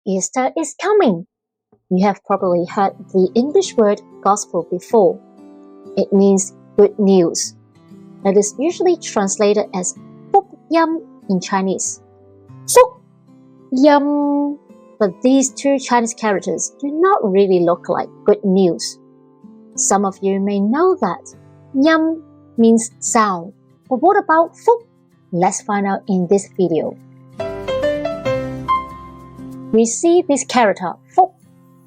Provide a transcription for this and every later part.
Easter is coming. You have probably heard the English word gospel before. It means good news. It is usually translated as Phúc Âm in Chinese. Phúc Âm. But these two Chinese characters do not really look like good news. Some of you may know that Âm means sound. But what about Phúc? Let's find out in this video. We see this character Phúc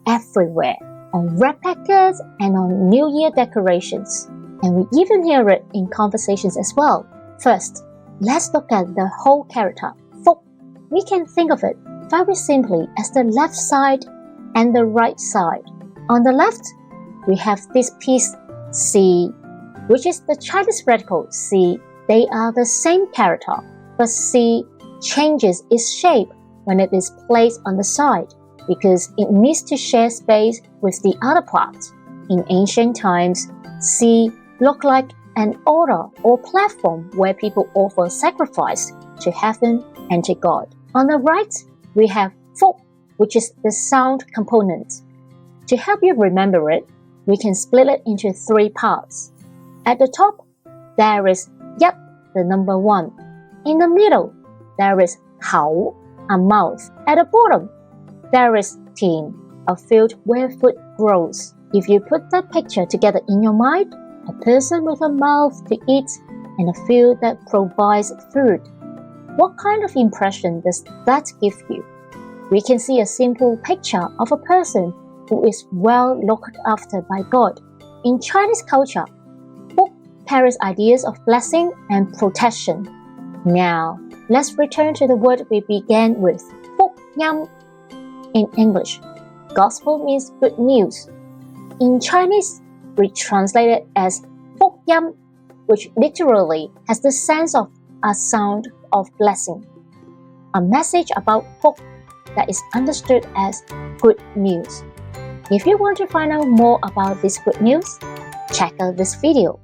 everywhere, on red packets and on New Year decorations. And we even hear it in conversations as well. First, let's look at the whole character, Phúc. We can think of it very simply as the left side and the right side. On the left, we have this piece C, which is the Chinese radical C. They are the same character, but C changes its shape when it is placed on the side because it needs to share space with the other part. In ancient times, C looked like an altar or platform where people offer sacrifice to heaven and to God. On the right, we have Phúc, which is the sound component. To help you remember it, we can split it into three parts. At the top, there is Nhất, the number 1. In the middle, there is Khẩu, a mouth. At the bottom, there is Thiền, a field where food grows. If you put that picture together in your mind, a person with a mouth to eat and a field that provides food, what kind of impression does that give you? We can see a simple picture of a person who is well looked after by God. In Chinese culture, Phúc carries ideas of blessing and protection. Now, let's return to the word we began with, Phúc Âm. In English, gospel means good news. In Chinese, we translate it as Phúc Âm, which literally has the sense of a sound of blessing. A message about Phúc that is understood as good news. If you want to find out more about this good news, check out this video.